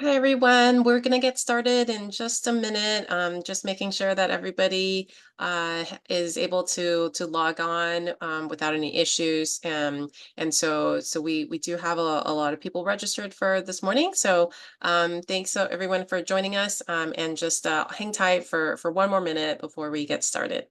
Hi everyone, we're going to get started in just a minute. Just making sure that everybody is able to log on without any issues. And so we do have a lot of people registered for this morning. So thanks everyone for joining us, and just hang tight for one more minute before we get started.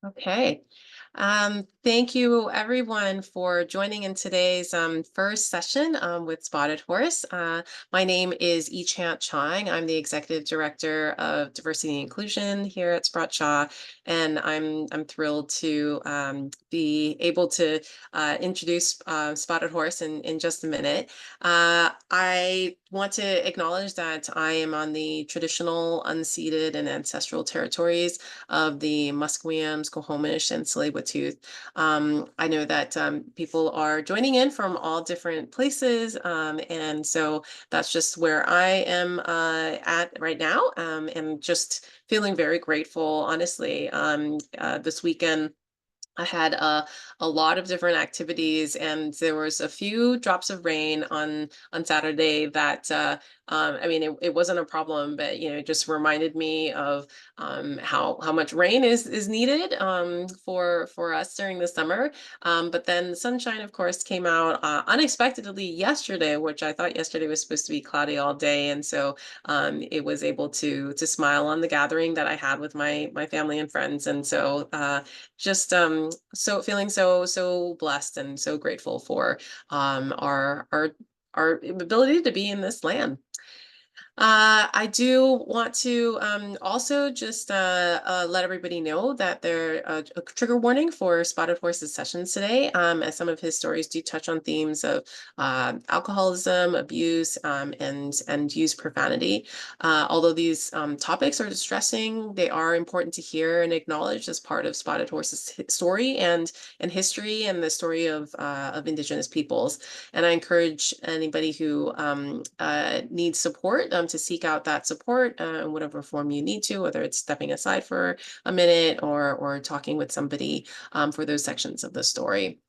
Okay. Thank you everyone for joining in today's first session with Spotted Horse. My name is Chant Chang. I'm the Executive Director of Diversity and Inclusion here at Sprott Shaw, and I'm thrilled to be able to introduce Spotted Horse in just a minute. I want to acknowledge that I am on the traditional, unceded, and ancestral territories of the Musqueam, Squamish, and Tsleil-Waututh. I know that people are joining in from all different places, and so that's just where I am at right now, and just feeling very grateful, honestly. This weekend, I had a lot of different activities, and there was a few drops of rain on Saturday that I mean, it wasn't a problem, but it just reminded me of how much rain is needed for us during the summer. But then sunshine, of course, came out unexpectedly yesterday, which I thought yesterday was supposed to be cloudy all day, and so it was able to smile on the gathering that I had with my family and friends, and so just so feeling so blessed and so grateful for our ability to be in this land. I do want to also just let everybody know that there a trigger warning for Spotted Horse's sessions today, as some of his stories do touch on themes of alcoholism, abuse, and use profanity. Although these topics are distressing, they are important to hear and acknowledge as part of Spotted Horse's story and history and the story of Indigenous peoples. And I encourage anybody who needs support to seek out that support in whatever form you need to, whether it's stepping aside for a minute or talking with somebody for those sections of the story.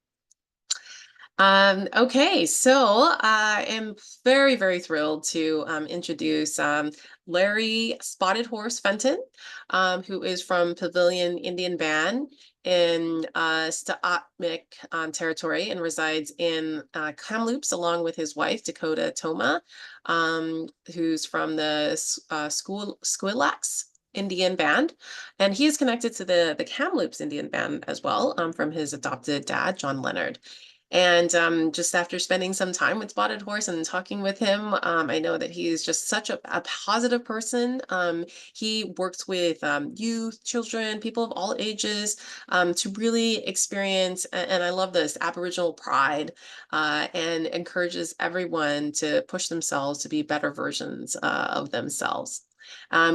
Okay, so I am very thrilled to introduce Larry Spotted Horse Fenton, who is from Pavilion Indian Band in St'at'imc territory and resides in Kamloops along with his wife, Dakota Tomma, who's from the Skwlax Indian Band. And he is connected to the Kamloops Indian Band as well, from his adopted dad, John Leonard. And just after spending some time with Spotted Horse and talking with him, I know that he is just such a positive person. He works with youth, children, people of all ages, to really experience, and I love this, Aboriginal pride, and encourages everyone to push themselves to be better versions of themselves.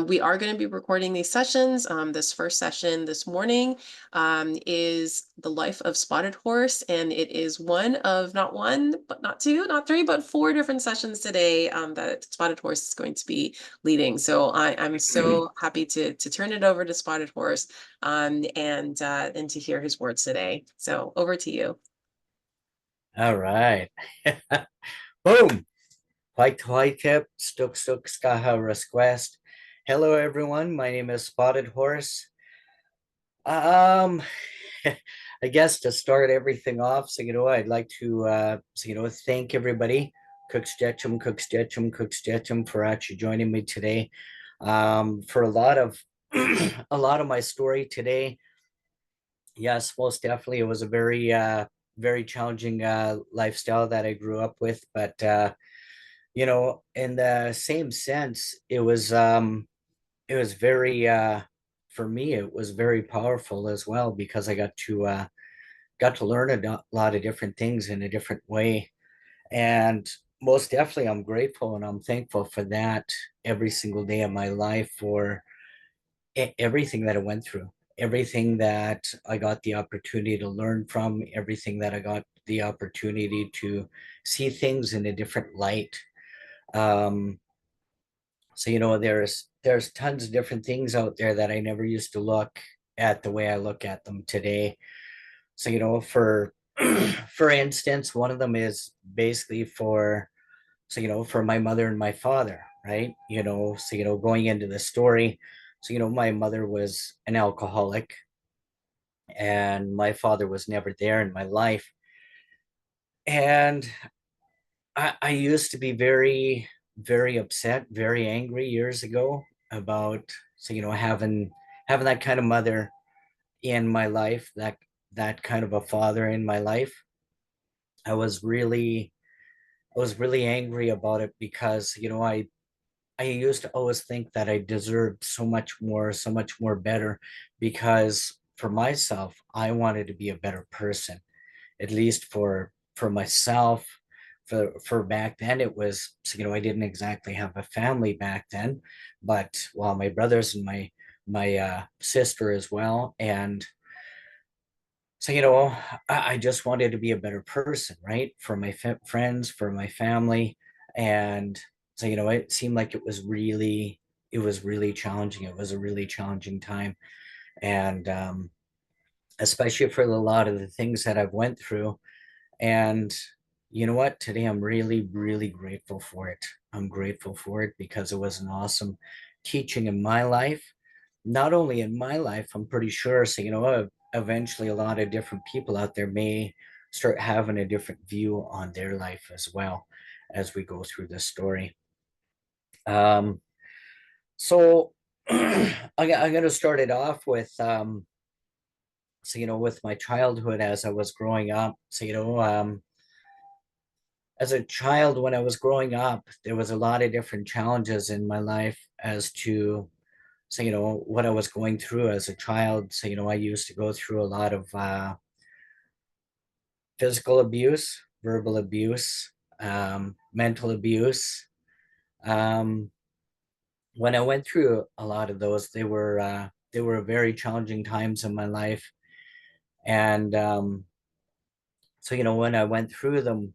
We are going to be recording these sessions. This first session this morning is the life of Spotted Horse, and it is one of not one, but not two, not three, but four different sessions today that Spotted Horse is going to be leading. So I'm so happy to turn it over to Spotted Horse and to hear his words today. So over to you. All right. Boom. White tip, stuk skaha request. Hello everyone. My name is Spotted Horse. Um I guess to start everything off, I'd like to thank everybody. Cook St'at'imc for actually joining me today. For a lot of a lot of my story today. Yes, most definitely. It was a very challenging lifestyle that I grew up with, but in the same sense, it was very for me, it was very powerful as well because I got to learn lot of different things in a different way. And most definitely, I'm grateful and I'm thankful for that every single day of my life for everything that I went through, everything that I got the opportunity to learn from, everything that I got the opportunity to see things in a different light. Um, there's tons of different things out there that I never used to look at the way I look at them today. For for instance, one of them is basically for my mother and my father, right? Going into the story, my mother was an alcoholic and my father was never there in my life. And I used to be very upset, very angry years ago about, having that kind of mother in my life, that kind of a father in my life. I was really, I was really angry about it because, I used to always think that I deserved so much more better because for myself, I wanted to be a better person, at least for myself. For back then, it was, I didn't exactly have a family back then, but well, my brothers and my sister as well. And so, I just wanted to be a better person, right? For my friends, for my family. And so, it seemed like it was really challenging. It was a really challenging time. And especially for a lot of the things that I've went through. And you know what? Today I'm really grateful for it. I'm grateful for it because it was an awesome teaching in my life. Not only in my life, I'm pretty sure. So, eventually a lot of different people out there may start having a different view on their life as well as we go through this story. Um, so I'm going to start it off with, with my childhood as I was growing up. As a child, when I was growing up, there was a lot of different challenges in my life as to what I was going through as a child. I used to go through a lot of physical abuse, verbal abuse, mental abuse. Um, when I went through a lot of those, they were very challenging times in my life. And when I went through them,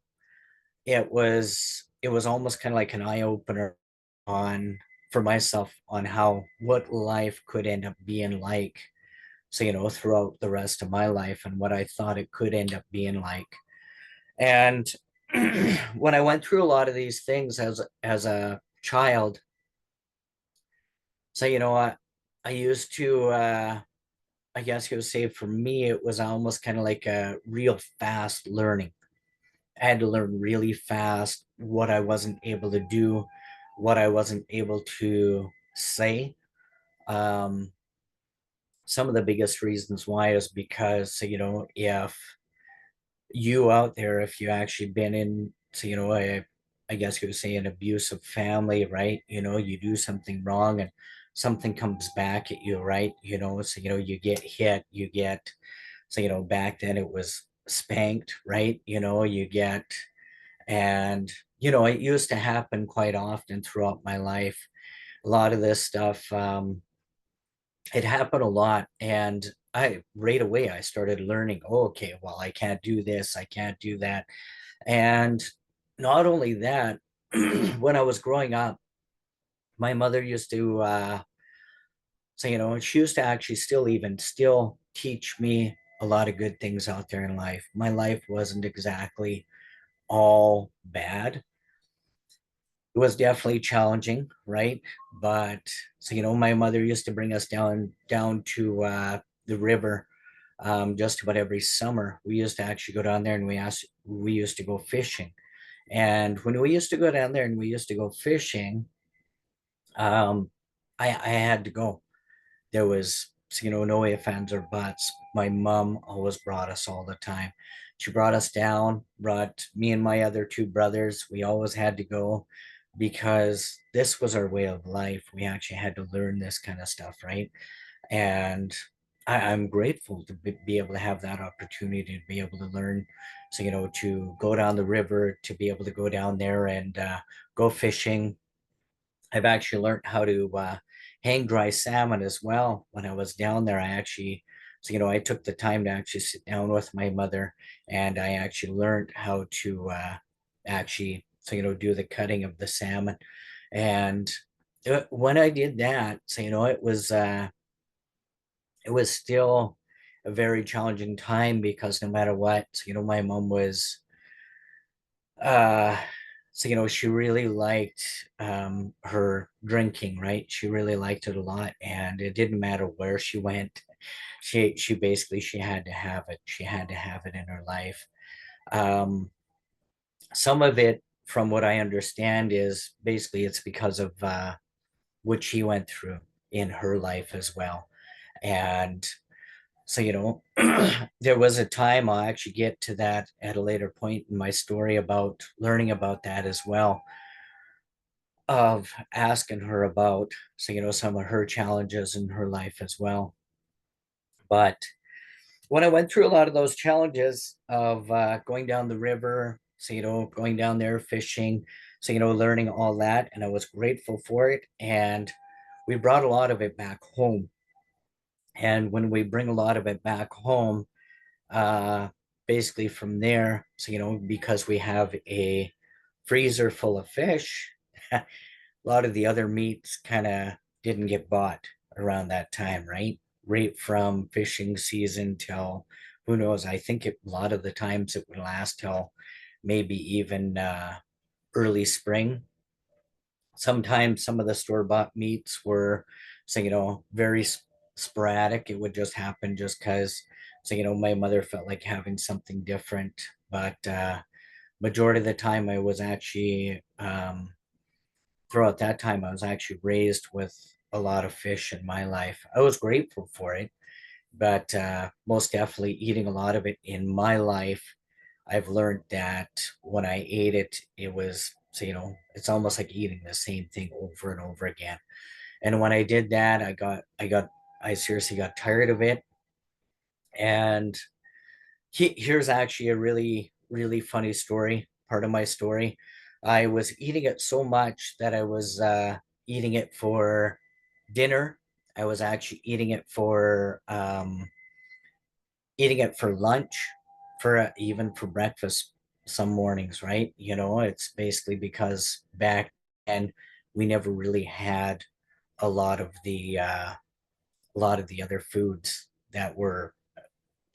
it was almost kind of like an eye opener on for myself on how what life could end up being like. Throughout the rest of my life and what I thought it could end up being like. And when I went through a lot of these things as a child, I used to I guess you would say for me it was almost kind of like a real fast learning. I had to learn really fast what I wasn't able to do, what I wasn't able to say. Um, some of the biggest reasons why is because, if you out there, if you actually been in, I guess you would say an abusive family, right? You do something wrong and something comes back at you, right? You get hit, back then it was spanked, right? And, it used to happen quite often throughout my life. a lot of this stuff, it happened a lot. And I right away I started learning, oh, okay, well, I can't do this, I can't do that. And not only that, when I was growing up, my mother used to so, she used to actually still teach me a lot of good things out there in life. My life wasn't exactly all bad. It was definitely challenging, right? But so, my mother used to bring us down to the river just about every summer. We used to actually go down there and we used to go fishing. And when we used to go down there and we used to go fishing, um, I had to go. There was, no ifs, ands, or buts. My mom always brought us all the time. She brought us down, brought me and my other two brothers. We always had to go because this was our way of life. We actually had to learn this kind of stuff, right? And I'm grateful to be able to have that opportunity to be able to learn. So, to go down the river, to be able to go down there and go fishing. I've actually learned how to hang dry salmon as well. When I was down there, I took the time to actually sit down with my mother, and I actually learned how to do the cutting of the salmon. And when I did that, it was still a very challenging time because no matter what, my mom was uh she really liked her drinking, right? She really liked it a lot, and it didn't matter where she went. She basically she had to have it. She had to have it in her life. um some of it, from what I understand, is basically it's because of what she went through in her life as well. And so, there was a time, I'll actually get to that at a later point in my story about learning about that as well, of asking her about, some of her challenges in her life as well. But when I went through a lot of those challenges of going down the river, going down there fishing, learning all that, and I was grateful for it. And we brought a lot of it back home. And when we bring a lot of it back home, uh, basically from there, because we have a freezer full of fish, a lot of the other meats kind of didn't get bought around that time, right? Right from fishing season till, who knows? I think a lot of the times it would last till maybe even early spring. Sometimes some of the store bought meats were, very sporadic. It would just happen just because, my mother felt like having something different. But majority of the time, I was actually, throughout that time, I was actually raised with a lot of fish in my life. I was grateful for it, but most definitely eating a lot of it in my life, I've learned that when I ate it, it was, it's almost like eating the same thing over and over again. And when I did that, I seriously got tired of it. And here's actually a really, really funny story, part of my story. I was eating it so much that I was eating it for dinner. I was actually eating it for lunch, for even for breakfast some mornings, right? It's basically because back then we never really had a lot of the other foods that were,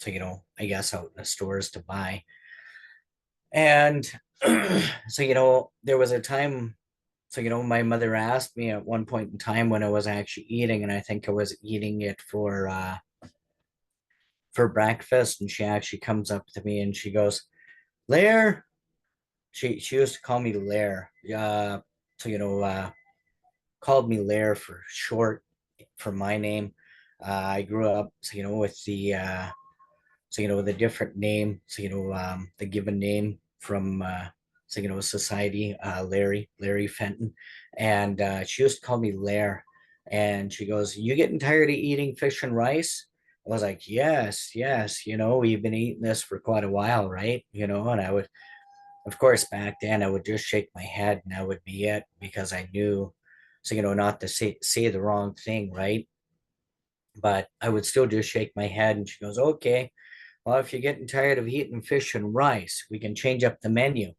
I guess, out in the stores to buy. And there was a time, my mother asked me at one point in time when I was actually eating, and I think I was eating it for breakfast, and she actually comes up to me and she goes, Lair. She used to call me Lair. So called me Lair for short, for my name. I grew up, with the different name, the given name from society, Larry Fenton. And she used to call me Lair. And she goes, "You getting tired of eating fish and rice?" I was like, "Yes, yes, we've been eating this for quite a while, right?" And I would, of course, back then I would just shake my head and that would be it, because I knew So, not to say the wrong thing, right? But I would still just shake my head. And she goes, okay, well, if you're getting tired of eating fish and rice, we can change up the menu.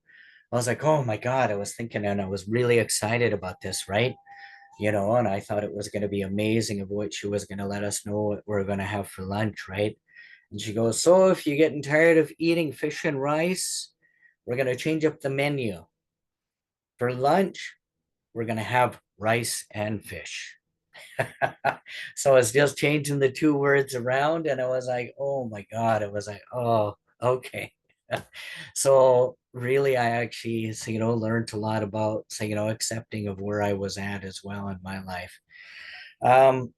I was like, oh my God, I was thinking, and I was really excited about this, right? And I thought it was going to be amazing of what she was going to let us know what we're going to have for lunch, right? And she goes, so if you're getting tired of eating fish and rice, we're going to change up the menu. For lunch, we're going to have rice and fish. So it's just changing the two words around. And I was like, oh my God. It was like, oh, okay. So really, I actually, learned a lot about, accepting of where I was at as well in my life. Um,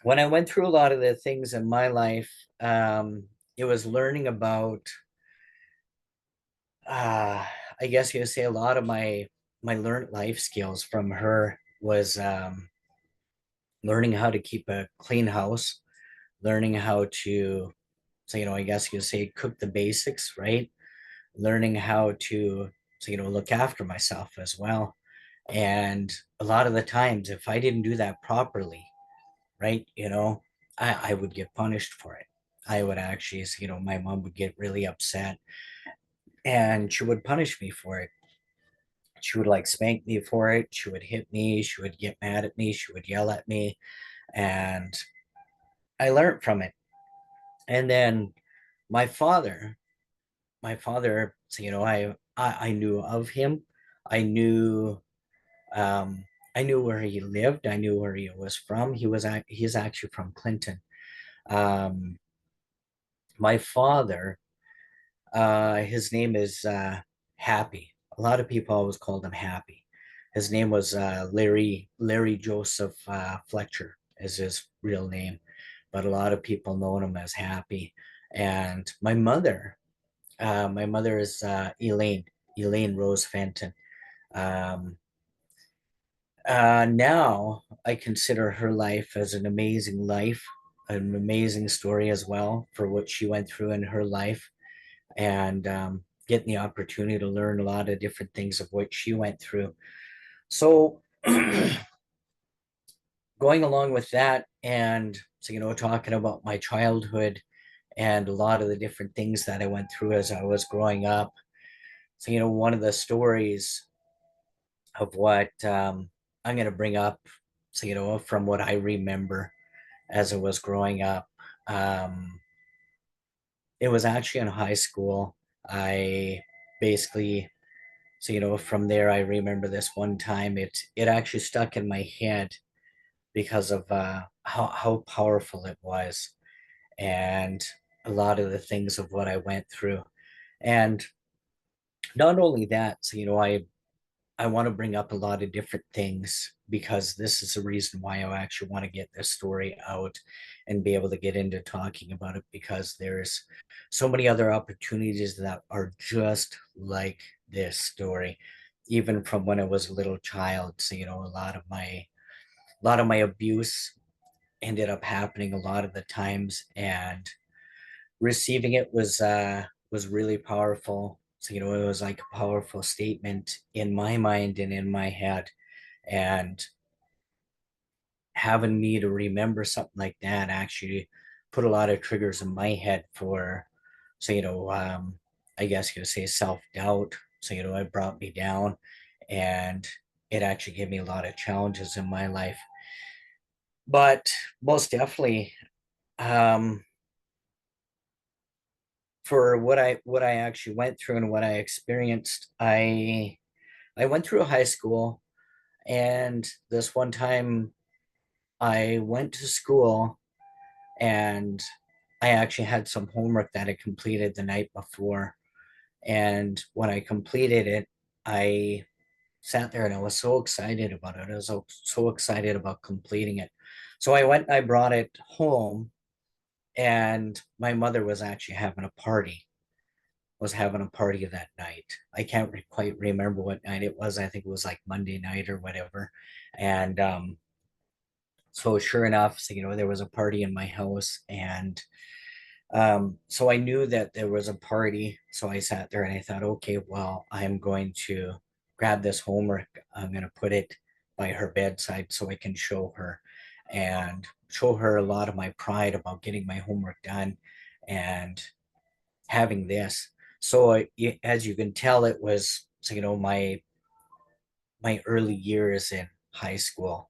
when I went through a lot of the things in my life, it was learning about, uh, I guess you could say a lot of my learned life skills from her was learning how to keep a clean house, learning how to, so I guess you could say cook the basics, right? Learning how to, look after myself as well. And a lot of the times, if I didn't do that properly, right, I would get punished for it. I would actually, my mom would get really upset and she would punish me for it. She would like spank me for it. She would hit me. She would get mad at me. She would yell at me. And I learned from it. And then my father, so, I knew of him. I knew, um, I knew where he lived. I knew where he was from. He's actually from Clinton. Um, my father, his name is Happy. A lot of people always called him Happy. His name was Larry Joseph Fletcher is his real name, but a lot of people know him as Happy. And my mother is Elaine Rose Fenton. Um, now I consider her life as an amazing life, an amazing story as well for what she went through in her life, and getting the opportunity to learn a lot of different things of what she went through. So, going along with that, and so talking about my childhood and a lot of the different things that I went through as I was growing up. So, one of the stories of what I'm going to bring up, so, from what I remember as I was growing up, um, it was actually in high school. I basically, so, from there, I remember this one time it actually stuck in my head because of how powerful it was and a lot of the things of what I went through. And not only that, so, I want to bring up a lot of different things because this is the reason why I actually want to get this story out and be able to get into talking about it because there's so many other opportunities that are just like this story, even from when I was a little child. So, a lot of my abuse ended up happening a lot of the times, and receiving it was really powerful. So, it was like a powerful statement in my mind and in my head. And having me to remember something like that actually put a lot of triggers in my head for, so, I guess you could say self-doubt. So, it brought me down and it actually gave me a lot of challenges in my life. But most definitely, um, for what I actually went through and what I experienced, I went through high school, and this one time I went to school and I actually had some homework that I completed the night before. And when I completed it, I sat there and I was so excited about it. I was so excited about completing it. So I went and I brought it home, and my mother was actually having a party, was having a party that night. I can't quite remember what night it was. I think it was like Monday night or whatever. And so sure enough, so, there was a party in my house, and so I knew that there was a party. So I sat there and I thought, okay, well, I'm going to grab this homework. I'm going to put it by her bedside so I can show her a lot of my pride about getting my homework done and having this. So as you can tell, it was, so, my early years in high school,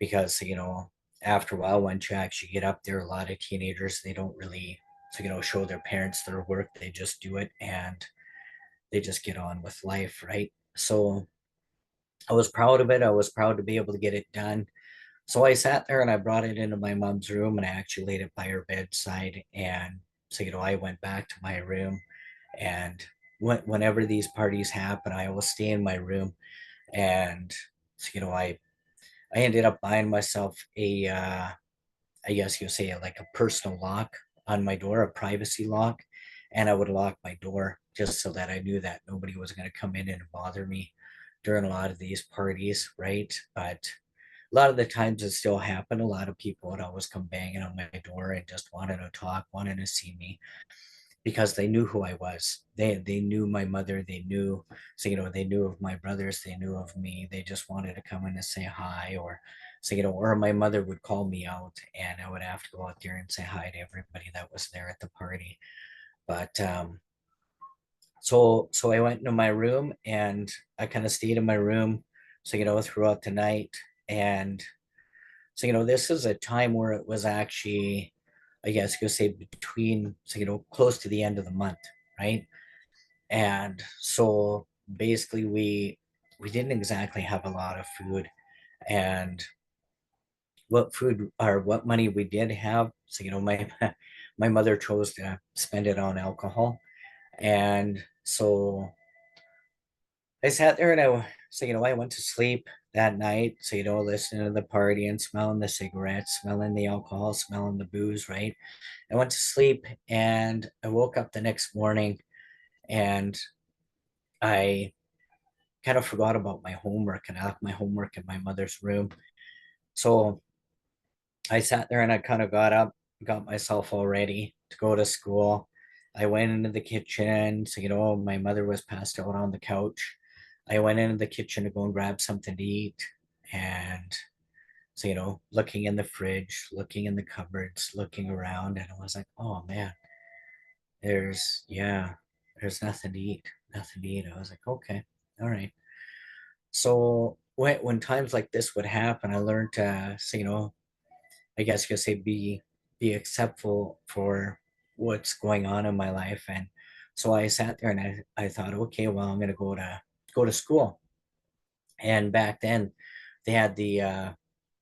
because, after a while, once you actually get up there, a lot of teenagers, they don't really, show their parents their work. They just do it and they just get on with life, right? So I was proud of it. I was proud to be able to get it done. So I sat there and I brought it into my mom's room and I actually laid it by her bedside. And so, I went back to my room, and whenever these parties happen, I will stay in my room. And so, I ended up buying myself I guess you'll say, like a personal lock on my door, a privacy lock. And I would lock my door just so that I knew that nobody was going to come in and bother me during a lot of these parties, right? But a lot of the times it still happened. A lot of people would always come banging on my door and just wanted to talk, wanted to see me, because they knew who I was. They knew my mother. They knew, so, they knew of my brothers. They knew of me. They just wanted to come in and say hi, or so, or my mother would call me out, and I would have to go out there and say hi to everybody that was there at the party. But so I went into my room and I kind of stayed in my room, so, throughout the night. And so, this is a time where it was actually, I guess you could say, between, so, close to the end of the month, right? And so basically we didn't exactly have a lot of food. And what food or what money we did have, so, my my mother chose to spend it on alcohol. And so I sat there and I went to sleep that night. So, listening to the party and smelling the cigarettes, smelling the alcohol, smelling the booze, right? I went to sleep and I woke up the next morning and I kind of forgot about my homework, and I left my homework in my mother's room. So I sat there and I kind of got up, got myself all ready to go to school. I went into the kitchen. So, my mother was passed out on the couch. I went into the kitchen to go and grab something to eat. And so, looking in the fridge, looking in the cupboards, looking around, and I was like, oh man, yeah, there's nothing to eat, nothing to eat. I was like, okay, all right. So when times like this would happen, I learned to, so, I guess you could say, be acceptful for what's going on in my life. And so I sat there and I thought, okay, well, I'm gonna go to school. And back then they had the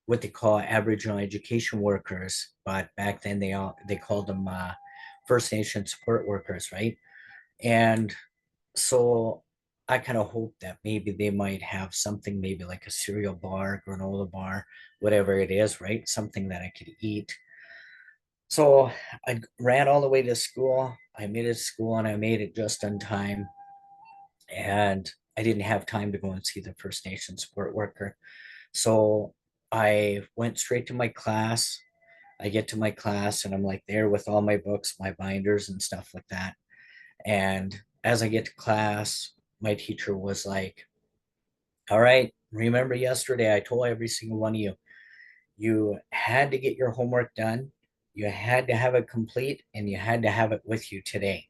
what they call Aboriginal education workers, but back then they called them First Nation support workers, right? And so I kind of hope that maybe they might have something, maybe like a cereal bar, granola bar, whatever it is, right? Something that I could eat. So I ran all the way to school. I made it to school and I made it just on time. And I didn't have time to go and see the First Nation support worker. So I went straight to my class. I get to my class and I'm like there with all my books, my binders, and stuff like that. And as I get to class, my teacher was like, all right, remember yesterday I told every single one of you, you had to get your homework done, you had to have it complete, and you had to have it with you today.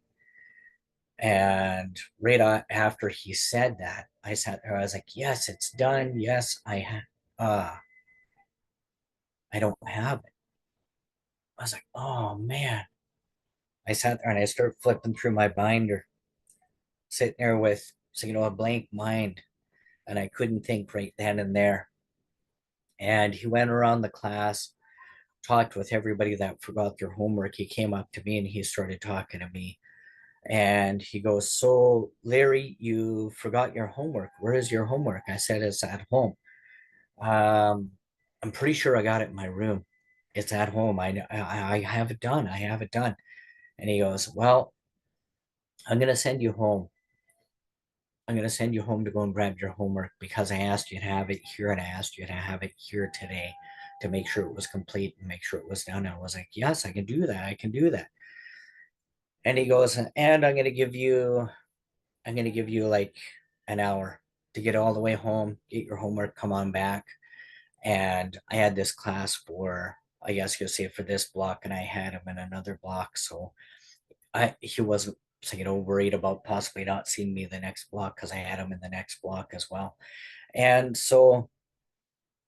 And after he said that, I sat there, I was like, yes, it's done. Yes, I don't have it. I was like, oh man. I sat there and I started flipping through my binder, sitting there with, so, a blank mind, and I couldn't think right then and there. And he went around the class, talked with everybody that forgot their homework. He came up to me and he started talking to me. And he goes, so, Larry, you forgot your homework. Where is your homework? I said, it's at home. Um, I'm pretty sure I got it in my room. It's at home. I have it done. I have it done. And he goes, well, I'm going to send you home. I'm going to send you home to go and grab your homework because I asked you to have it here and I asked you to have it here today to make sure it was complete and make sure it was done. I was like, yes, I can do that. I can do that. And he goes, and I'm going to give you like an hour. to get all the way home, get your homework, come on back. And I had this class for, I guess you'll say, for this block, and I had him in another block. So he wasn't, so, worried about possibly not seeing me the next block because I had him in the next block as well. And so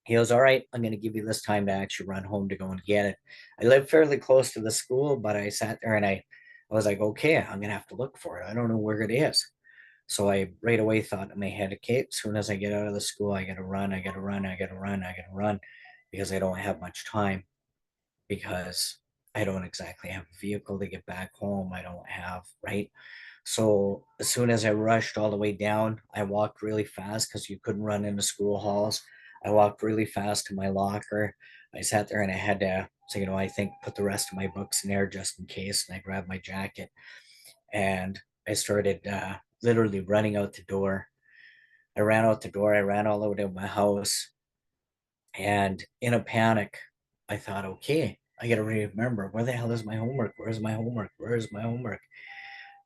he goes, all right, I'm going to give you this time to actually run home to go and get it. I live fairly close to the school, but I sat there and I was like, okay, I'm going to have to look for it. I don't know where it is. So I right away thought in my head, okay, as soon as I get out of the school, I got to run, I got to run, I got to run, I got to run because I don't have much time because I don't exactly have a vehicle to get back home. I don't have, right? So as soon as I rushed all the way down, I walked really fast because you couldn't run into school halls. I walked really fast to my locker. I sat there and I had to, so, I think put the rest of my books in there just in case. And I grabbed my jacket and I started literally running out the door. I ran out the door. I ran all the way to my house. And in a panic, I thought, okay, I got to remember where the hell is my homework? Where's my homework? Where's my homework?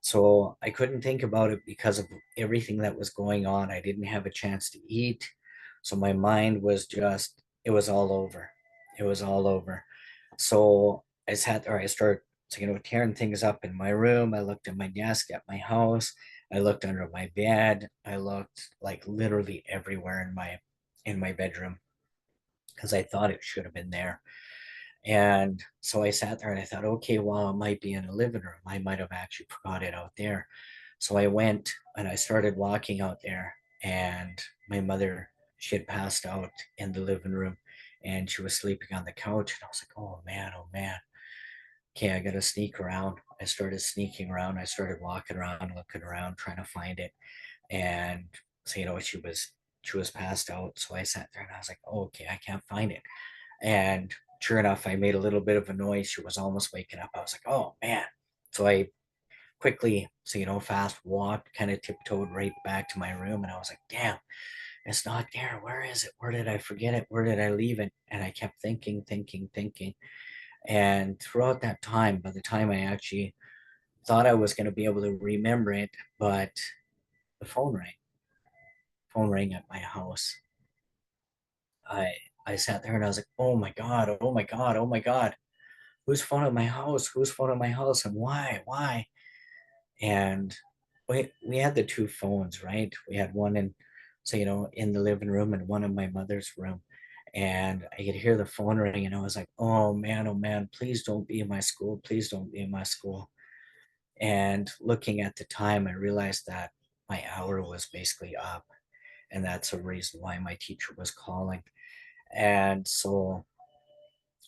So I couldn't think about it because of everything that was going on. I didn't have a chance to eat. So my mind was just, it was all over. It was all over. So I sat there, I started, so, tearing things up in my room. I looked at my desk at my house. I looked under my bed. I looked like literally everywhere in my bedroom because I thought it should have been there. And so I sat there and I thought, okay, well, it might be in the living room. I might have actually forgot it out there. So I went and I started walking out there, and my mother, she had passed out in the living room and she was sleeping on the couch. And I was like, oh man, oh man. Okay, I got to sneak around. I started sneaking around. I started walking around, looking around, trying to find it. And so, she was passed out. So I sat there and I was like, oh, okay, I can't find it. And sure enough, I made a little bit of a noise. She was almost waking up. I was like, oh man. So I quickly, so, fast walked, kind of tiptoed right back to my room. And I was like, damn, it's not there. Where is it? Where did I forget it? Where did I leave it? And I kept thinking, thinking, thinking. And throughout that time, by the time I actually thought I was going to be able to remember it, but the phone rang at my house. I, I sat there and I was like, oh my God, oh my God, oh my God. Who's phone at my house? Who's phone at my house? And why? And we had the two phones, right? We had one in, so, in the living room and one in my mother's room. And I could hear the phone ring and I was like, oh man, please don't be in my school. Please don't be in my school. And looking at the time, I realized that my hour was basically up. And that's a reason why my teacher was calling. And so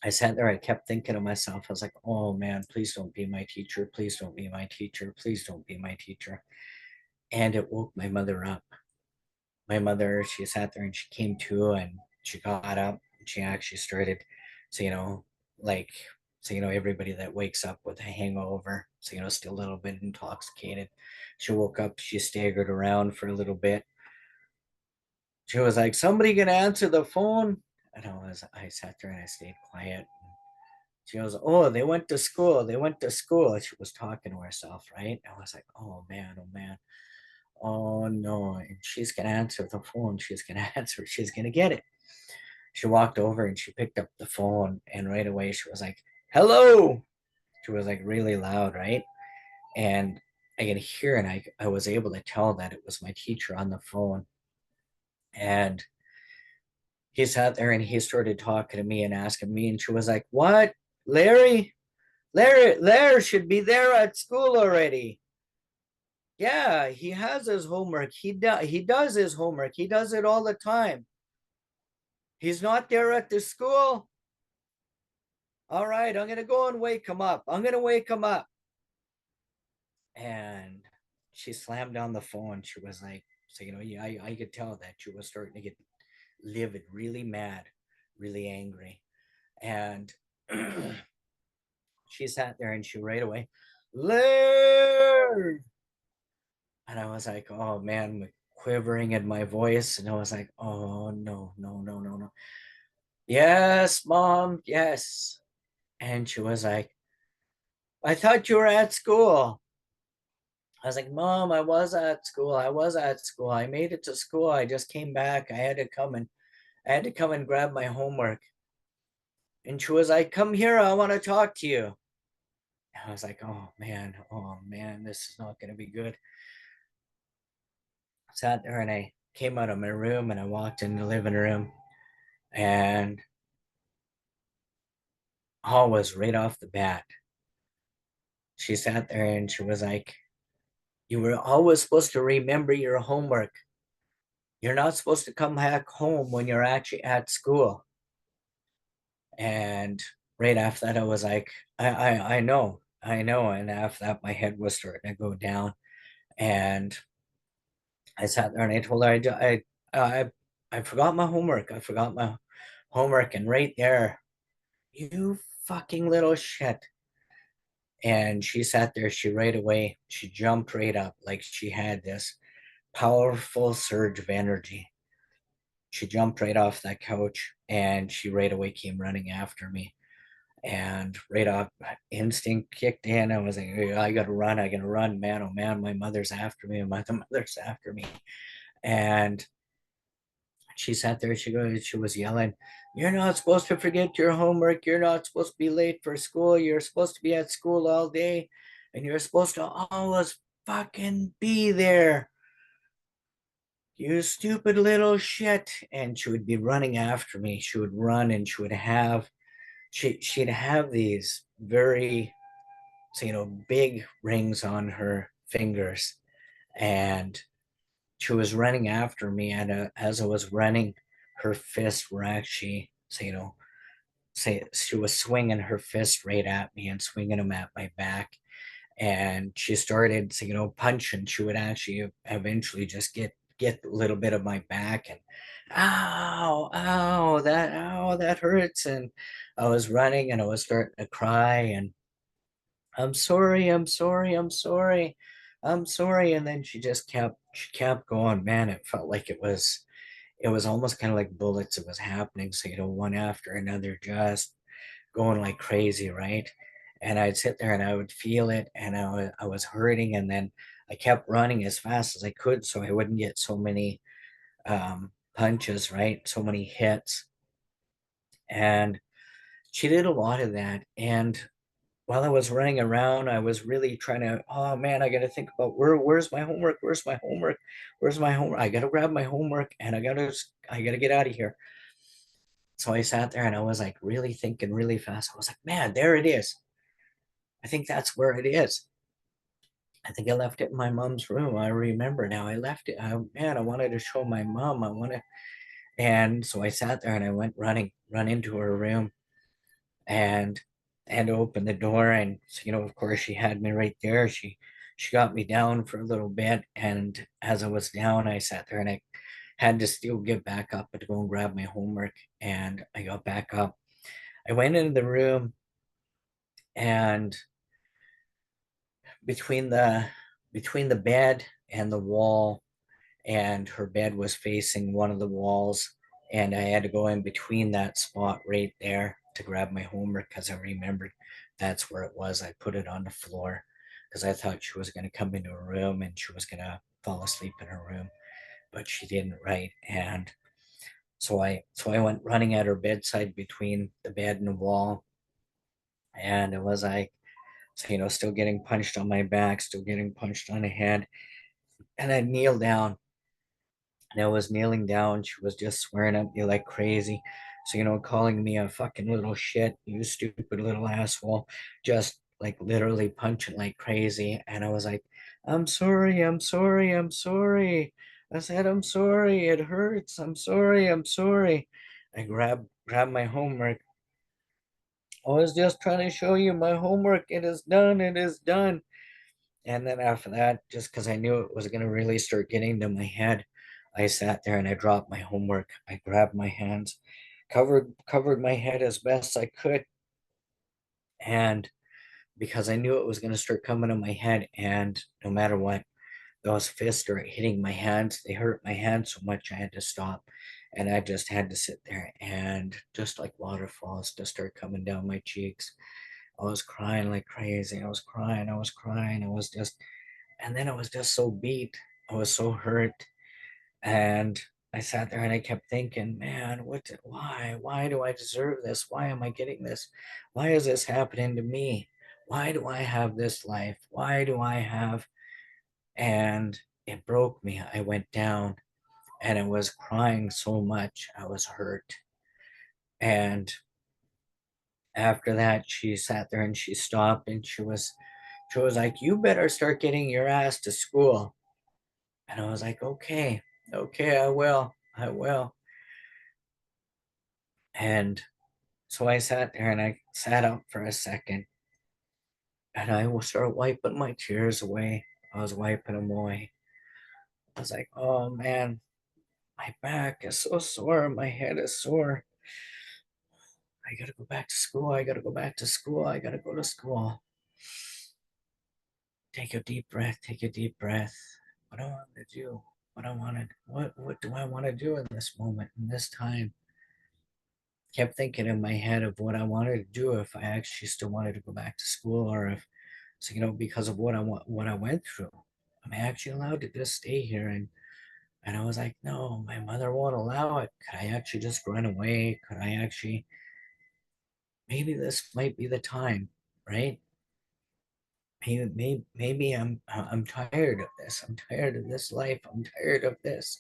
I sat there, I kept thinking to myself, I was like, oh man, please don't be my teacher. Please don't be my teacher. Please don't be my teacher. And it woke my mother up. My mother, she sat there and she came to and she got up and she actually started, so, like, so, everybody that wakes up with a hangover, so, still a little bit intoxicated. She woke up, she staggered around for a little bit. She was like, somebody gonna answer the phone? And I sat there and I stayed quiet. She goes, oh, they went to school. They went to school. And she was talking to herself, right? I was like, oh man, oh man. Oh no. And she's going to answer the phone. She's going to answer. She's going to get it. She walked over and she picked up the phone. And right away, she was like, hello. She was like really loud, right? And I could hear and I was able to tell that it was my teacher on the phone. And he sat there and he started talking to me and asking me. And she was like, what? Larry? Larry should be there at school already. Yeah, he has his homework. He does his homework. He does it all the time. He's not there at the school. All right, I'm gonna go and wake him up. I'm gonna wake him up. And she slammed down the phone. She was like, so yeah, I could tell that she was starting to get livid, really mad, really angry. And she sat there and she right away, Larry. And I was like, oh man, quivering in my voice. And I was like, oh no, no, no, no, no. Yes, mom, yes. And she was like, I thought you were at school. I was like, Mom, I was at school. I was at school. I made it to school. I just came back. I had to come and grab my homework. And she was like, Come here, I want to talk to you. And I was like, oh man, this is not gonna be good. I sat there and I came out of my room and I walked in the living room and all was right off the bat. She sat there and she was like, You were always supposed to remember your homework. You're not supposed to come back home when you're actually at school. And right after that, I was like, I know, I know. And after that, my head was starting to go down. And I sat there and I told her, I forgot my homework. I forgot my homework. And right there, you fucking little shit. And she sat there, she right away, she jumped right up like she had this powerful surge of energy. She jumped right off that couch and she right away came running after me. And right off, instinct kicked in. I was like, "Hey, I gotta run, man. Oh man, my mother's after me, my mother's after me." And she sat there, she was yelling, You're not supposed to forget your homework. You're not supposed to be late for school. You're supposed to be at school all day, and you're supposed to always fucking be there. You stupid little shit. And she would be running after me. She would run and she'd have these very, so, big rings on her fingers. And she was running after me, and as I was running, her fists were actually, so, say she was swinging her fist right at me and swinging them at my back. And she started, so, punching. She would actually eventually just get a little bit of my back and ow, that hurts. And I was running and I was starting to cry and I'm sorry, I'm sorry, I'm sorry, I'm sorry. And then she kept going. Man, it felt like it was almost kind of like bullets. It was happening. So, one after another, just going like crazy, right? And I'd sit there and I would feel it and I was hurting. And then I kept running as fast as I could so I wouldn't get so many punches, right? So many hits. And she did a lot of that. And while I was running around, I was really trying to, oh man, I got to think about where's my homework? Where's my homework? Where's my homework? I got to grab my homework and I got to get out of here. So I sat there and I was like really thinking really fast. I was like, man, there it is. I think that's where it is. I think I left it in my mom's room. I remember now. I left it. Man, I wanted to show my mom. I wanted, and so I sat there and I went run into her room, and and opened the door. And so, of course, she had me right there. She got me down for a little bit, and as I was down, I sat there and I had to still get back up and go and grab my homework. And I got back up. I went into the room, and between the between the bed and the wall, and her bed was facing one of the walls, and I had to go in between that spot right there to grab my homework because I remembered that's where it was. I put it on the floor because I thought she was going to come into her room and she was going to fall asleep in her room, but she didn't, right? And so I went running at her bedside between the bed and the wall, and it was like, so, still getting punched on my back, still getting punched on the head. And I kneeled down, and I was kneeling down. She was just swearing at me like crazy. So, calling me a fucking little shit, you stupid little asshole, just like literally punching like crazy. And I was like, I'm sorry, I'm sorry, I'm sorry. I said, I'm sorry, it hurts. I'm sorry, I'm sorry. I grabbed my homework. I was just trying to show you my homework. It is done, it is done. And then after that, just because I knew it was going to really start getting to my head, I sat there and I dropped my homework. I grabbed my hands, covered my head as best I could, and because I knew it was going to start coming to my head, and no matter what, those fists are hitting my hands. They hurt my hands so much I had to stop, and I just had to sit there and just like waterfalls just start coming down my cheeks. I was crying like crazy. I was crying. I was crying. I was just And then I was just so beat. I was so hurt. And I sat there and I kept thinking, man, why do I deserve this? Why am I getting this? Why is this happening to me? Why do I have this life? Why do I have? And it broke me. I went down and I was crying so much. I was hurt. And after that, she sat there and she stopped and she was like, you better start getting your ass to school. And I was like, okay, okay, I will. And so I sat there and I sat up for a second and I will start wiping my tears away. I was wiping them away. I was like, oh man, my back is so sore. My head is sore. I gotta go back to school. I gotta go back to school. I gotta go to school. Take a deep breath. Take a deep breath. What do I want to do? What do I want to do in this moment, in this time? Kept thinking in my head of what I wanted to do if I actually still wanted to go back to school, or if so, because of what I went through. Am I actually allowed to just stay here? And I was like, no, my mother won't allow it. Could I actually just run away? Could I actually maybe this might be the time, right? Maybe I'm tired of this. I'm tired of this life. I'm tired of this.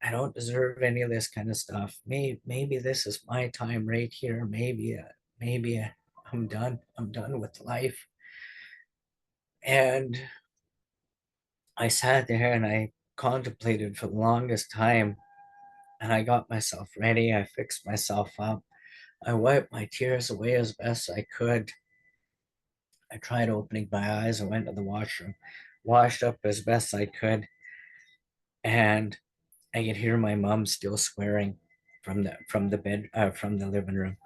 I don't deserve any of this kind of stuff. Maybe this is my time right here. Maybe I'm done. I'm done with life. And I sat there and I contemplated for the longest time. And I got myself ready. I fixed myself up. I wiped my tears away as best I could. I tried opening my eyes. I went to the washroom, washed up as best I could, and I could hear my mom still swearing from the living room.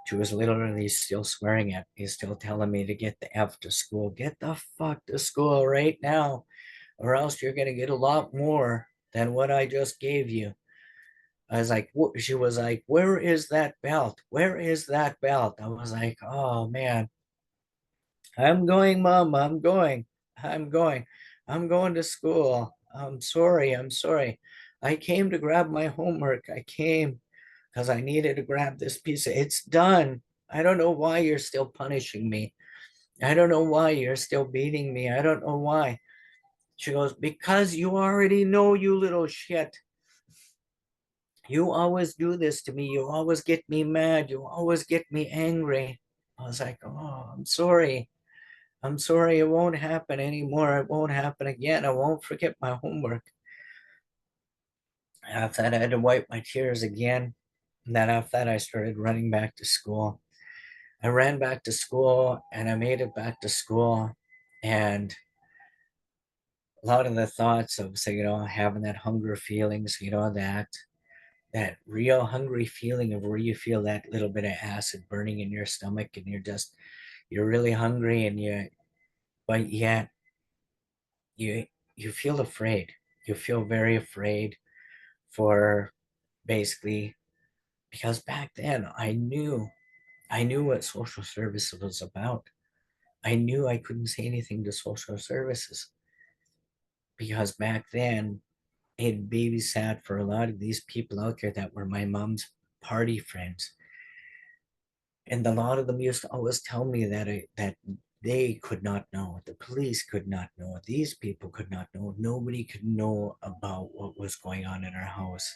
She was literally still swearing at me, still telling me to get the F to school. Get the fuck to school right now, or else you're gonna get a lot more than what I just gave you. I was like, what? She was like, where is that belt? Where is that belt? I was like, oh man, I'm going, mom. I'm going. I'm going. I'm going to school. I'm sorry. I'm sorry. I came to grab my homework. I came because I needed to grab this piece. It's done. I don't know why you're still punishing me. I don't know why you're still beating me. I don't know why. She goes, because you already know, you little shit. You always do this to me. You always get me mad. You always get me angry. I was like, oh, I'm sorry. I'm sorry. It won't happen anymore. It won't happen again. I won't forget my homework. After that, I had to wipe my tears again. And then after that, I started running back to school. I ran back to school and I made it back to school. And a lot of the thoughts of, so, having that hunger feelings, that real hungry feeling of where you feel that little bit of acid burning in your stomach and you're really hungry but yet you you feel afraid. You feel very afraid for basically because back then I knew what social service was about. I knew I couldn't say anything to social services because back then I had babysat for a lot of these people out there that were my mom's party friends. And a lot of them used to always tell me that they could not know, the police could not know, these people could not know, nobody could know about what was going on in our house.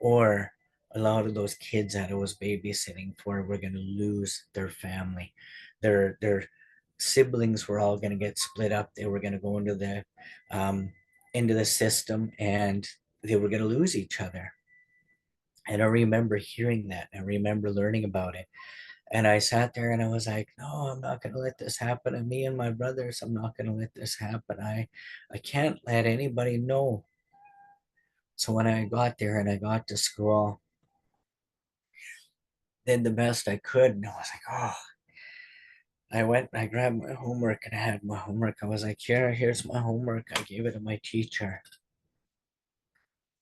Or a lot of those kids that I was babysitting for were going to lose their family. Their siblings were all going to get split up. They were going to go into the system, and they were going to lose each other. And I remember hearing that. I remember learning about it. And I sat there and I was like, no, I'm not going to let this happen to me and my brothers. I'm not going to let this happen. I can't let anybody know. So when I got there and I got to school, did the best I could. And I was like, oh, I went and I grabbed my homework and I had my homework. I was like, here's my homework. I gave it to my teacher.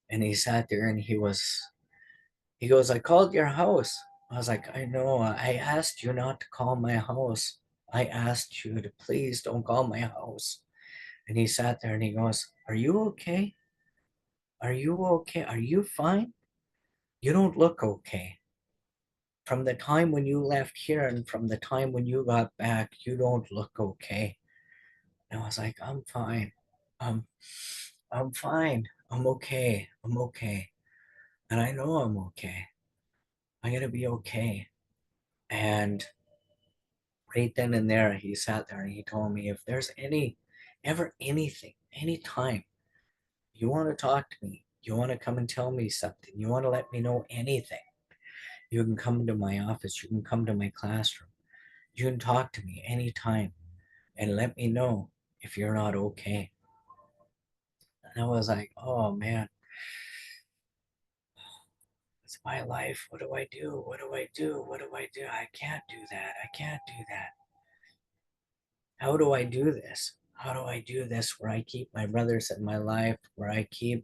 And he sat there and he goes, I called your house. I was like, I know. I asked you not to call my house. I asked you to please don't call my house. And he sat there and he goes, "Are you okay? Are you okay? Are you fine? You don't look okay. From the time when you left here and from the time when you got back, you don't look okay." And I was like, "I'm fine. Um, I'm fine. I'm okay. I'm okay. And I know I'm okay. I'm gonna be okay." And right then and there, he sat there and he told me, "If there's ever anything, anytime you want to talk to me, you want to come and tell me something, you want to let me know anything, you can come to my office, you can come to my classroom, you can talk to me anytime and let me know if you're not okay." And I was like, "Oh man, it's my life. What do I do? What do I do? What do I do? I can't do that. I can't do that. How do I do this? How do I do this where I keep my brothers in my life, where I keep,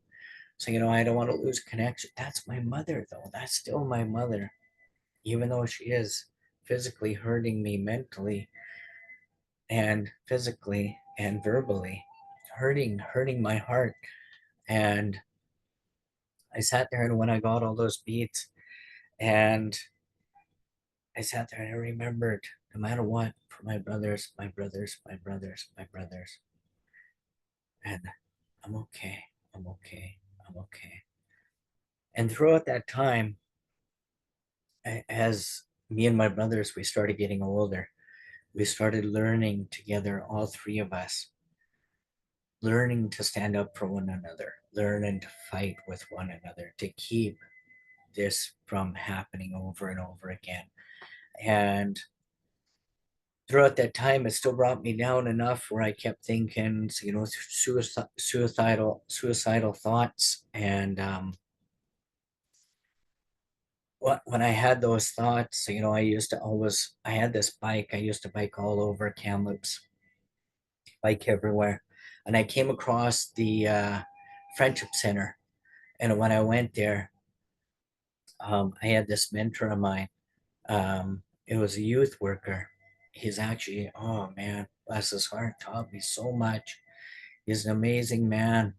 so, I don't want to lose connection." That's my mother, though. That's still my mother, even though she is physically hurting me mentally and physically and verbally, hurting my heart. And I sat there and when I got all those beats, and I sat there and I remembered, no matter what, for my brothers, my brothers, my brothers, my brothers. And I'm okay. I'm okay. I'm okay. And throughout that time, as me and my brothers, we started getting older, we started learning together, all three of us, learning to stand up for one another, learning to fight with one another, to keep this from happening over and over again. And throughout that time, it still brought me down enough where I kept thinking, suicidal thoughts. And when I had those thoughts, I had this bike. I used to bike all over Kamloops, bike everywhere. And I came across the Friendship Center. And when I went there, I had this mentor of mine. It was a youth worker. He's actually, oh man, bless his heart, taught me so much. He's an amazing man.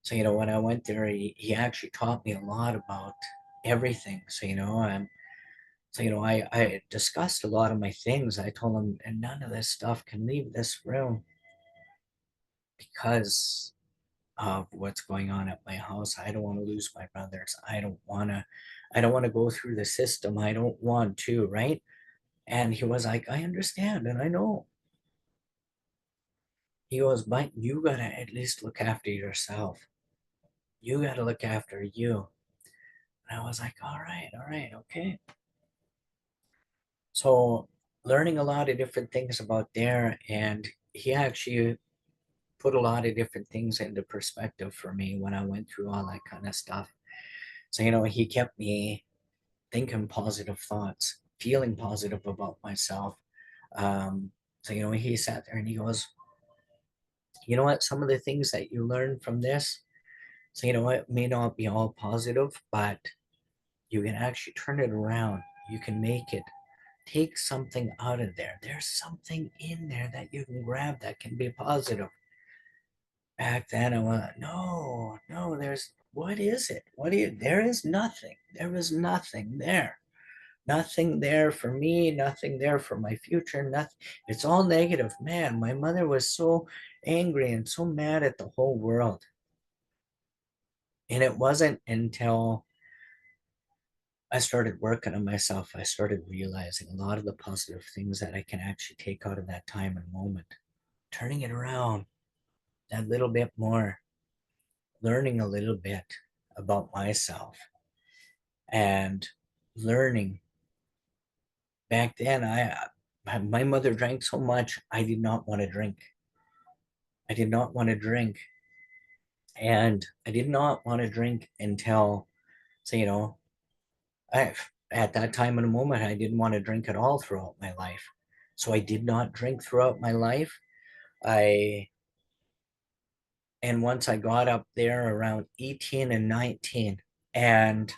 So, when I went there, he actually taught me a lot about everything. So, I discussed a lot of my things. I told him, and none of this stuff can leave this room because of what's going on at my house. I don't want to lose my brothers. I don't want to go through the system. I don't want to, right? And he was like, "I understand and I know." He goes, "But you gotta at least look after yourself. You gotta look after you." And I was like, all right, okay. So learning a lot of different things about there, and he actually put a lot of different things into perspective for me when I went through all that kind of stuff. So, he kept me thinking positive thoughts, feeling positive about myself. So, he sat there and he goes, "You know what? Some of the things that you learn from this, so, it may not be all positive, but you can actually turn it around. You can make it, take something out of there. There's something in there that you can grab that can be positive." Back then, I went, "No, no, what is it? There is nothing. There is nothing there. Nothing there for me, nothing there for my future, nothing. It's all negative." Man, my mother was so angry and so mad at the whole world. And it wasn't until I started working on myself, I started realizing a lot of the positive things that I can actually take out of that time and moment. Turning it around that little bit more, learning a little bit about myself, and learning back then, my mother drank so much, I did not want to drink. I did not want to drink. And I did not want to drink until, so, I, at that time in a moment, I didn't want to drink at all throughout my life. So I did not drink throughout my life. I and once I got up there around 18 and 19, and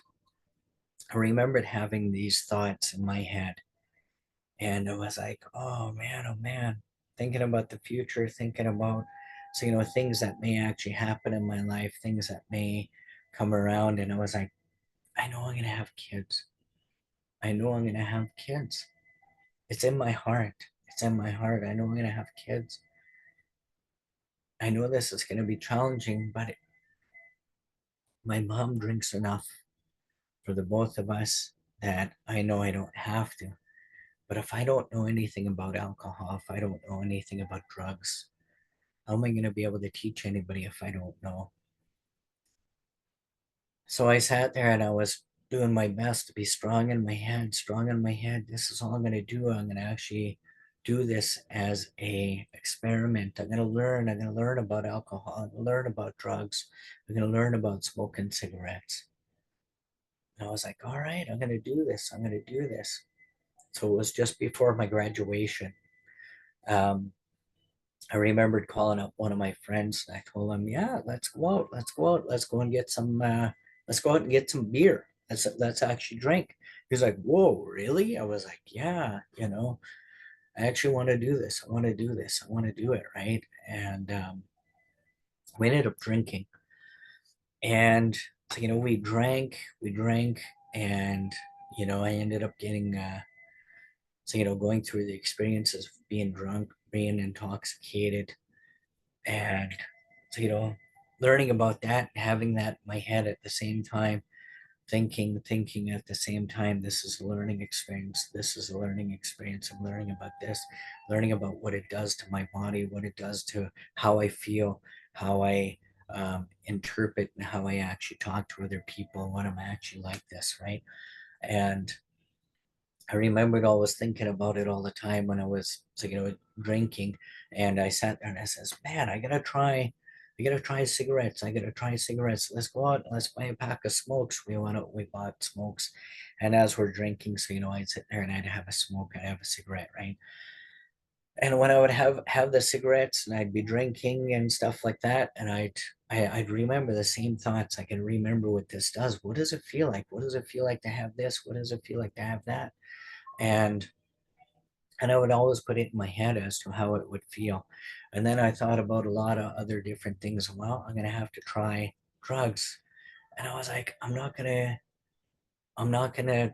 I remembered having these thoughts in my head, and it was like, oh man, thinking about the future, thinking about, so, things that may actually happen in my life, things that may come around. And I was like, I know I'm going to have kids. I know I'm going to have kids. It's in my heart. It's in my heart. I know I'm going to have kids. I know this is going to be challenging, but my mom drinks enough for the both of us that I know I don't have to. But if I don't know anything about alcohol, if I don't know anything about drugs, how am I going to be able to teach anybody if I don't know? So I sat there and I was doing my best to be strong in my head, strong in my head. This is all I'm going to do. I'm going to actually do this as a experiment. I'm going to learn. I'm going to learn about alcohol. I'm going to learn about drugs. I'm going to learn about smoking cigarettes. And I was like, all right, I'm going to do this. I'm going to do this. So it was just before my graduation. Um, I remembered calling up one of my friends and I told him, yeah, let's go out. Let's go out. Let's go and get some, let's go out and get some beer. Let's actually drink. He's like, whoa, really? I was like, yeah, I actually want to do this. I want to do this. I want to do it. Right. And we ended up drinking. And, so, we drank, and, I ended up getting, so, going through the experiences of being drunk, being intoxicated, and so, learning about that, having that in my head at the same time, thinking at the same time, this is a learning experience. This is a learning experience. I'm learning about this, learning about what it does to my body, what it does to how I feel, how I interpret, and how I actually talk to other people, what I'm actually like this, right? And I remembered always thinking about it all the time when I was, so, drinking. And I sat there and I says, man, I gotta try cigarettes. I gotta try cigarettes. Let's go out. Let's buy a pack of smokes. We bought smokes. And as we're drinking, so, I'd sit there and I'd have a smoke. I'd have a cigarette, right? And when I would have the cigarettes and I'd be drinking and stuff like that, and I'd remember the same thoughts. I can remember what this does. What does it feel like? What does it feel like to have this? What does it feel like to have that? and I would always put it in my head as to how it would feel. And then I thought about a lot of other different things. Well, I'm gonna have to try drugs. And I was like, I'm not gonna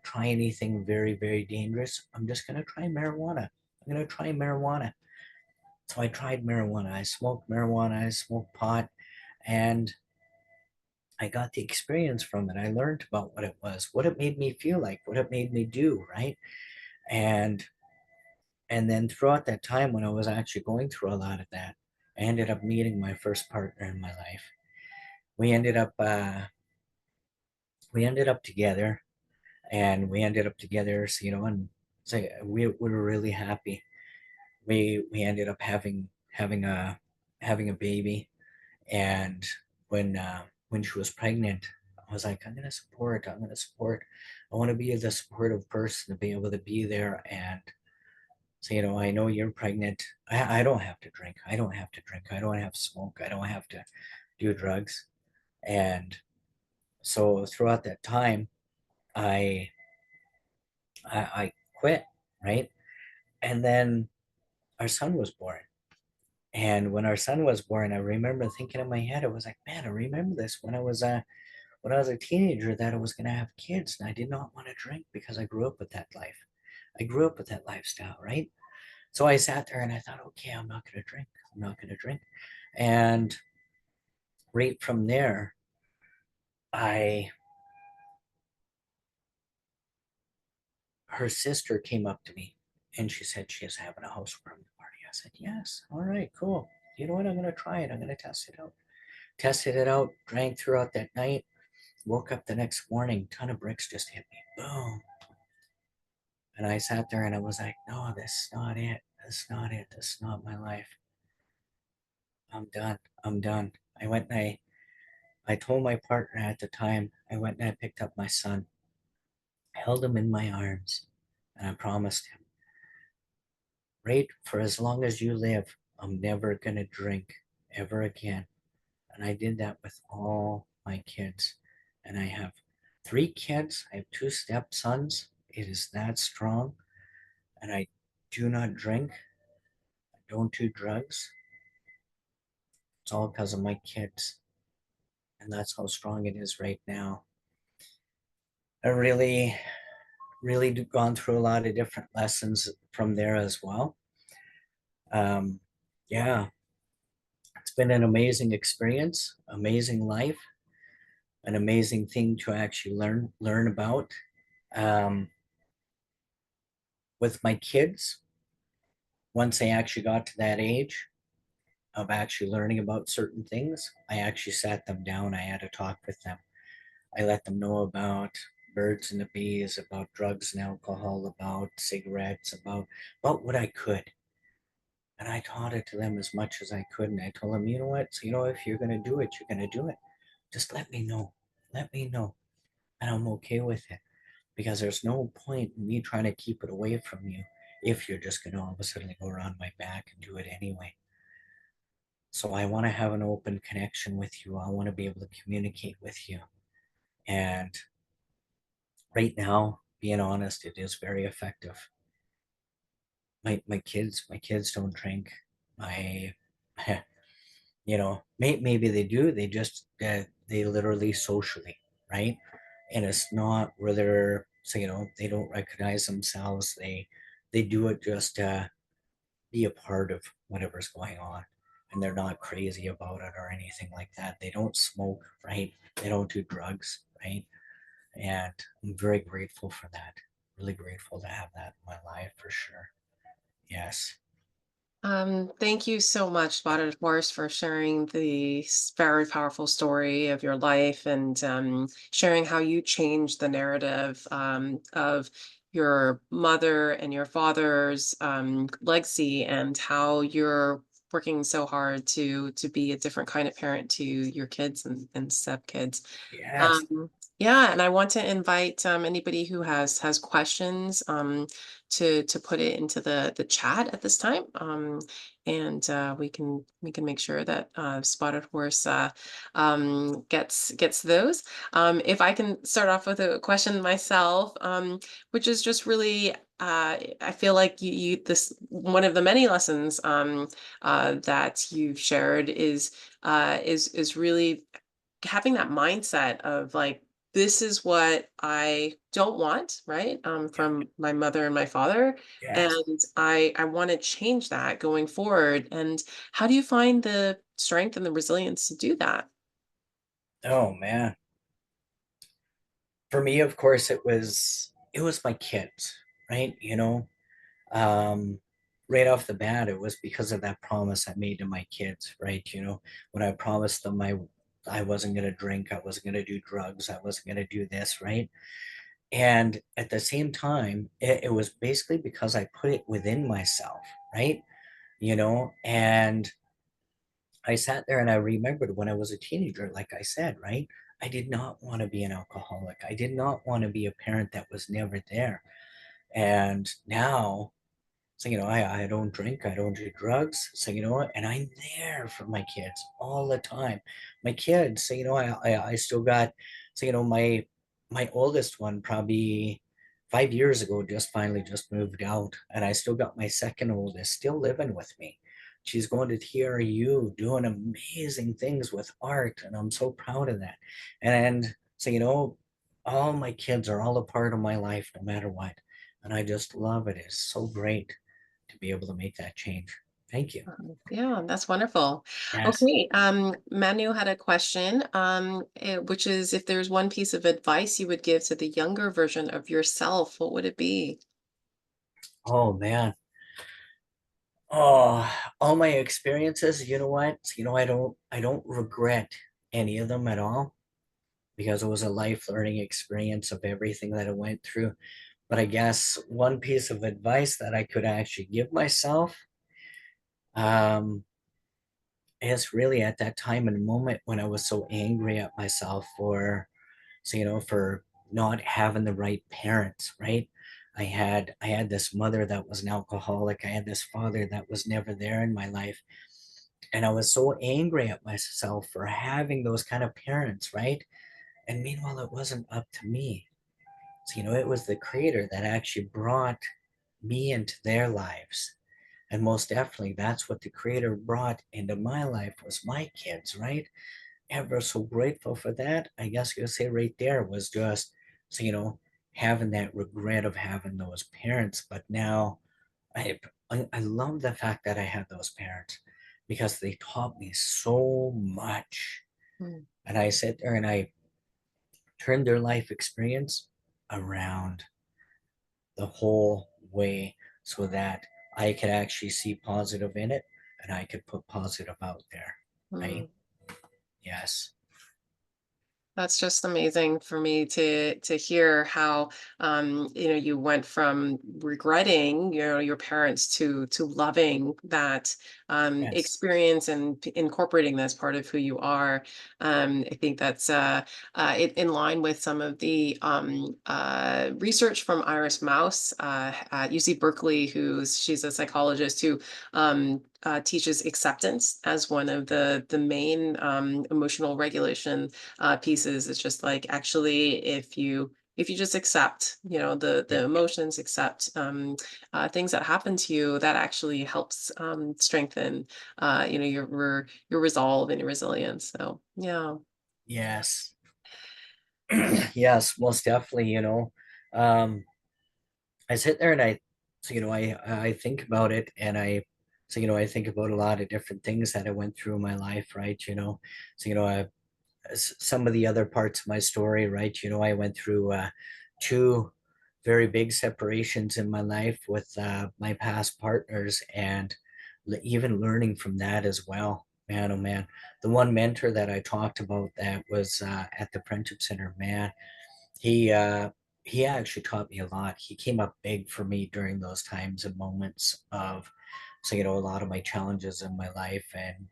try anything very, very dangerous. I'm just gonna try marijuana. I'm gonna try marijuana. So I tried marijuana. I smoked marijuana, I smoked pot, and I got the experience from it. I learned about what it was, what it made me feel like, what it made me do, right? And then throughout that time when I was actually going through a lot of that, I ended up meeting my first partner in my life. We ended up together, and we ended up together, so, and so we were really happy. We ended up having a baby. And when she was pregnant, I was like, I'm gonna support. I want to be the supportive person to be able to be there. And so, I know you're pregnant. I don't have to drink. I don't have to drink. I don't have to smoke. I don't have to do drugs. And so throughout that time, I I quit, right? And then our son was born. And when our son was born, I remember thinking in my head, I was like, man, I remember this when I was a teenager, that I was gonna have kids, and I did not want to drink because I grew up with that life. I grew up with that lifestyle, right? So I sat there and I thought, okay, I'm not going to drink. I'm not going to drink. And right from there, I, her sister came up to me and she said she is having a housewarming party. I said, yes. All right, cool. You know what? I'm going to try it. I'm going to test it out. Tested it out, drank throughout that night, woke up the next morning, ton of bricks just hit me. Boom. And I sat there and I was like, no, this is not it. This is not it. This is not my life. I'm done. I'm done. I went and I told my partner at the time, I went and I picked up my son, held him in my arms, and I promised him, right, for as long as you live, I'm never going to drink ever again. And I did that with all my kids. And I have 3 kids, I have 2 stepsons. It is that strong. And I do not drink. don't do drugs, it's all because of my kids. And that's how strong it is right now. I really gone through a lot of different lessons from there as well. Um, yeah, it's been an amazing experience, amazing life, an amazing thing to actually learn about. Um, with my kids, once they actually got to that age of actually learning about certain things, I actually sat them down. I had a talk with them. I let them know about birds and the bees, about drugs and alcohol, about cigarettes, about what I could. And I taught it to them as much as I could. And I told them, you know what? So, if you're going to do it, you're going to do it. Just let me know. Let me know. And I'm okay with it, because there's no point in me trying to keep it away from you if you're just going to all of a sudden go around my back and do it anyway. So I want to have an open connection with you. I want to be able to communicate with you. And right now, being honest, it is very effective. My kids don't drink. My maybe they do. They just they literally socially, right? And it's not where they're, so they don't recognize themselves. They do it just to be a part of whatever's going on, and they're not crazy about it or anything like that. They don't smoke, right? They don't do drugs, right? And I'm very grateful for that. Really grateful to have that in my life for sure. Yes. Thank you so much, Spotted Horse, for sharing the very powerful story of your life and sharing how you changed the narrative of your mother and your father's legacy, and how you're working so hard to be a different kind of parent to your kids and step kids. Yes. Yeah, and I want to invite anybody who has questions to put it into the chat at this time, and we can make sure that Spotted Horse gets those. If I can start off with a question myself, which is just really. I feel like this one of the many lessons that you've shared is really having that mindset of like, this is what I don't want, right? Yep. From my mother and my father. Yes. And I want to change that going forward. And how do you find the strength and the resilience to do that? Oh man. For me, of course, it was my kids, right? Um, right off the bat, it was because of that promise I made to my kids, right? When I promised them I wasn't gonna drink, I wasn't gonna do drugs, I wasn't gonna do this, right? And at the same time, it was basically because I put it within myself, right? And I sat there and I remembered when I was a teenager, like I said, right? I did not want to be an alcoholic. I did not want to be a parent that was never there. And now, so, I don't drink, I don't do drugs. So, what? And I'm there for my kids all the time. My kids, so, I still got, so, my oldest one probably 5 years ago just finally just moved out. And I still got my second oldest still living with me. She's going to TRU doing amazing things with art. And I'm so proud of that. And so, all my kids are all a part of my life no matter what. And I just love it. It's so great to be able to make that change. Thank you. Yeah, that's wonderful. Yes. Okay, Manu had a question, which is, if there's one piece of advice you would give to the younger version of yourself, what would it be? Oh man. Oh, all my experiences, you know what? I don't regret any of them at all, because it was a life learning experience of everything that I went through. But I guess one piece of advice that I could actually give myself, um, is really at that time and moment when I was so angry at myself for not having the right parents, right? I had this mother that was an alcoholic. I had this father that was never there in my life. And I was so angry at myself for having those kind of parents, right? And meanwhile, it wasn't up to me. So, it was the creator that actually brought me into their lives. And most definitely, that's what the Creator brought into my life was my kids, right? Ever so grateful for that. I guess you'll say right there was just, so, having that regret of having those parents. But now I, I love the fact that I had those parents because they taught me so much. Mm, And I sit there and I turned their life experience around the whole way so that I could actually see positive in it and I could put positive out there. Right? mm. Yes. That's just amazing for me to hear how you went from regretting your parents to loving that Yes. experience and incorporating that as part of who you are. I think that's in line with some of the research from Iris Mouse at UC Berkeley, she's a psychologist who teaches acceptance as one of the main emotional regulation pieces. It's just like actually if you just accept the Yep. emotions, accept things that happen to you, that actually helps strengthen your resolve and your resilience. So yeah. Yes. Yes, most definitely, Um, I sit there and I think about it and I think about a lot of different things that I went through in my life, right? So, some of the other parts of my story, right? I went through two very big separations in my life with my past partners and even learning from that as well. Man, oh man. The one mentor that I talked about that was at the Friendship Center, man, he uh he actually taught me a lot. He came up big for me during those times and moments of a lot of my challenges in my life and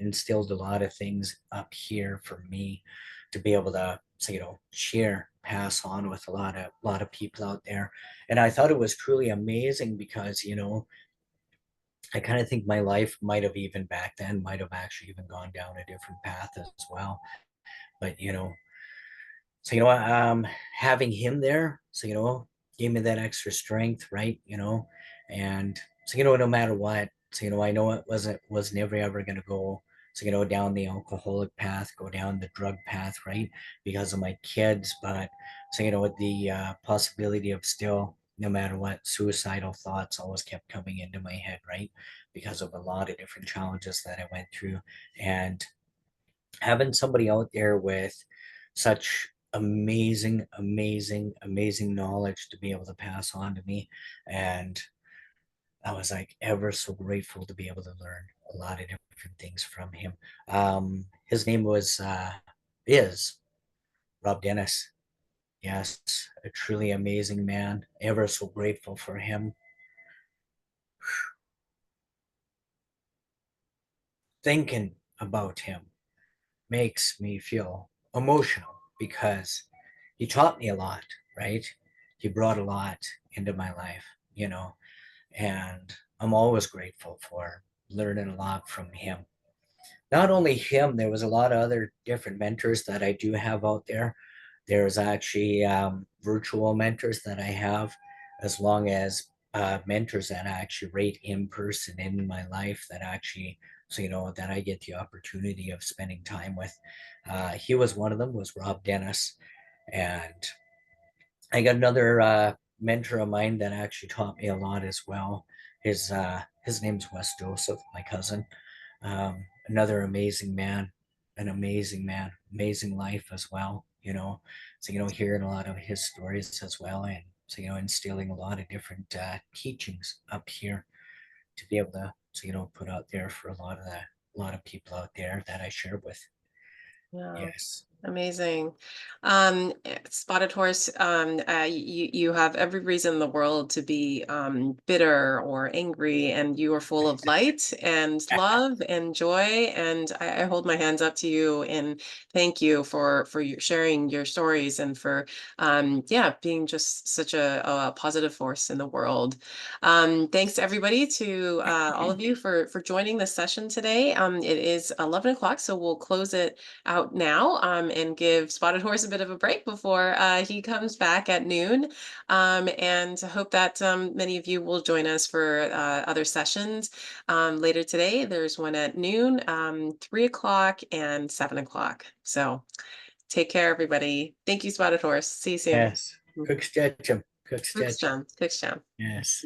instilled a lot of things up here for me to be able to share, pass on with a lot of people out there. And I thought it was truly amazing because I kind of think my life might have even back then might have actually even gone down a different path as well. But having him there, gave me that extra strength, right? And no matter what, I know it was never ever gonna go, down the alcoholic path, go down the drug path, right? Because of my kids, but the possibility of still, no matter what, suicidal thoughts always kept coming into my head, right? Because of a lot of different challenges that I went through, and having somebody out there with such amazing knowledge to be able to pass on to me. And I was like ever so grateful to be able to learn a lot of different things from him. His name is Rob Dennis. Yes, a truly amazing man. Ever so grateful for him. Thinking about him makes me feel emotional because he taught me a lot, right? He brought a lot into my life, and I'm always grateful for learning a lot from him. Not only him, there was a lot of other different mentors that I do have out there. There's actually virtual mentors that I have, as long as mentors that I actually rate in person in my life that actually, that I get the opportunity of spending time with. He was one of them, was Rob Dennis. And I got another mentor of mine that actually taught me a lot as well. His name's Wes Joseph, my cousin. Another amazing man, amazing life as well. So hearing a lot of his stories as well, and instilling a lot of different teachings up here to be able to put out there for a lot of people out there that I share with. Yeah. Yes. Amazing. Spotted Horse, you have every reason in the world to be bitter or angry, and you are full of light and love and joy. And I hold my hands up to you and thank you for your sharing your stories and for yeah, being just such a positive force in the world. Thanks to everybody, to all of you for joining this session today. It is 11 o'clock, so we'll close it out now. and give Spotted Horse a bit of a break before he comes back at noon. And I hope that many of you will join us for other sessions later today. There's one at noon, 3 o'clock, and 7 o'clock. So take care, everybody. Thank you, Spotted Horse. See you soon. Yes. Cook stitch 'em. Cook Cook stitch 'em. Jam. Cook Jam. Yes.